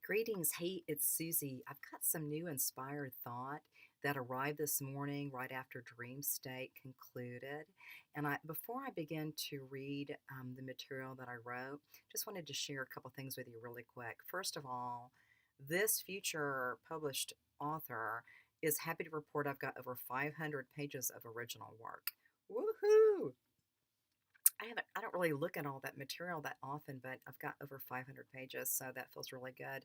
Greetings. Hey, it's Susie. I've got some new inspired thought that arrived this morning right after Dream State concluded. And before I begin to read the material that I wrote, just wanted to share a couple things with you really quick. First of all, this future published author is happy to report I've got over 500 pages of original work. Woohoo! I don't really look at all that material that often, but I've got over 500 pages, so that feels really good.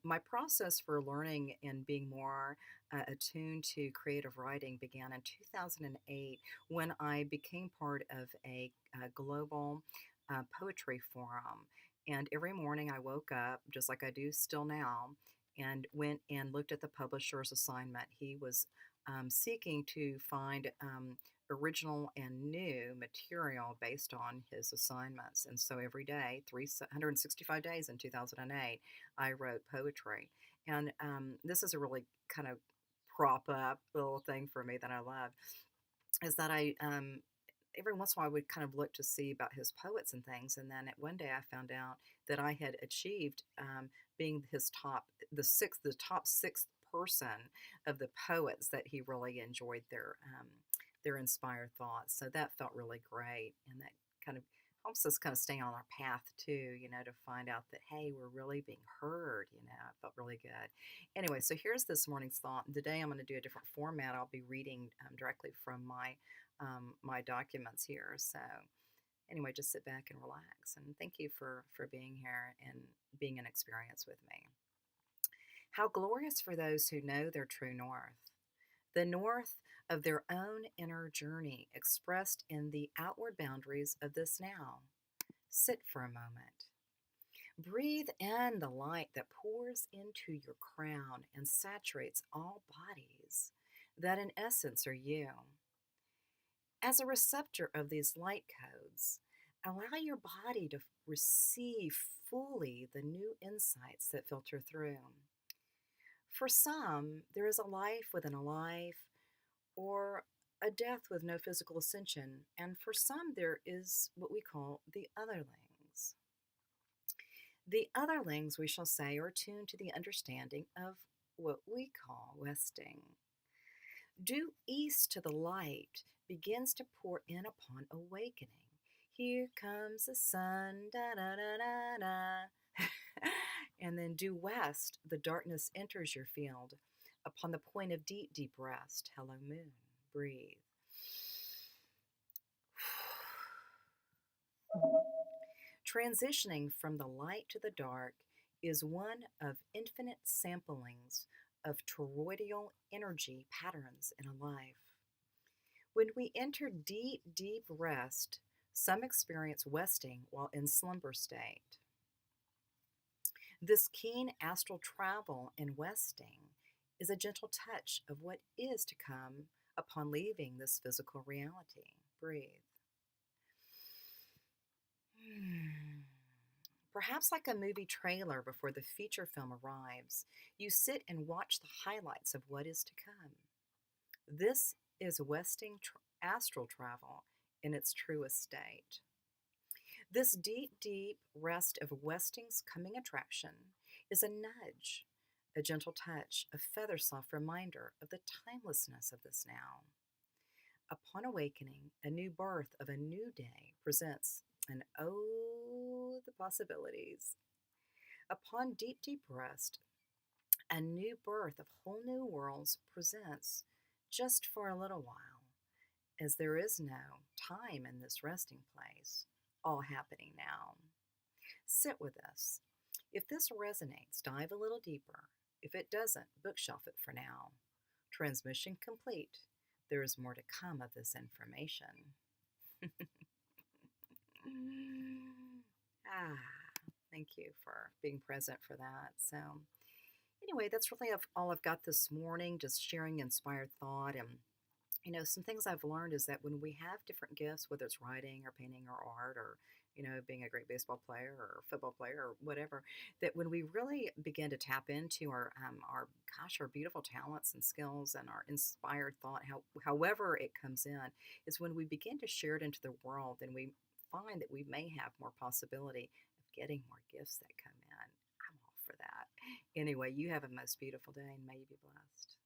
My process for learning and being more attuned to creative writing began in 2008 when I became part of a global poetry forum. And every morning I woke up, just like I do still now, and went and looked at the publisher's assignment. He was seeking to find original and new material based on his assignments. And so every day, 365 days in 2008, I wrote poetry. And this is a really kind of prop up little thing for me that I love is that every once in a while I would kind of look to see about his poets and things. And then one day I found out that I had achieved being the top sixth person of the poets that he really enjoyed their inspired thoughts. So that felt really great, and that kind of helps us kind of stay on our path too, to find out that hey, we're really being heard. It felt really good. Anyway, so here's this morning's thought. Today I'm going to do a different format. I'll be reading directly from my documents here. So anyway, just sit back and relax, and thank you for being here and being an experience with me. How glorious for those who know their true north, the north of their own inner journey expressed in the outward boundaries of this now. Sit for a moment. Breathe in the light that pours into your crown and saturates all bodies that in essence are you. As a receptor of these light codes, allow your body to receive fully the new insights that filter through. For some, there is a life within a life, or a death with no physical ascension, and for some, there is what we call the otherlings. The otherlings, we shall say, are tuned to the understanding of what we call westing. Due east to the light begins to pour in upon awakening. Here comes the sun, da da da da da. And then due west, the darkness enters your field. Upon the point of deep, deep rest, hello moon, breathe. Transitioning from the light to the dark is one of infinite samplings of toroidal energy patterns in a life. When we enter deep, deep rest, some experience westing while in slumber state. This keen astral travel in westing is a gentle touch of what is to come upon leaving this physical reality. Breathe. Perhaps like a movie trailer before the feature film arrives, you sit and watch the highlights of what is to come. This is westing astral travel in its truest state. This deep, deep rest of westing's coming attraction is a nudge, a gentle touch, a feather soft reminder of the timelessness of this now. Upon awakening, a new birth of a new day presents, and oh, the possibilities. Upon deep, deep rest, a new birth of whole new worlds presents just for a little while, as there is no time in this resting place, all happening now. Sit with us. If this resonates, dive a little deeper. If it doesn't, bookshelf it for now. Transmission complete. There is more to come of this information. Thank you for being present for that. So, anyway, that's really all I've got this morning, just sharing inspired thought. And some things I've learned is that when we have different gifts, whether it's writing or painting or art or, being a great baseball player or football player or whatever, that when we really begin to tap into our beautiful talents and skills and our inspired thought, however it comes in, is when we begin to share it into the world, then we find that we may have more possibility of getting more gifts that come in. I'm all for that. Anyway, you have a most beautiful day and may you be blessed.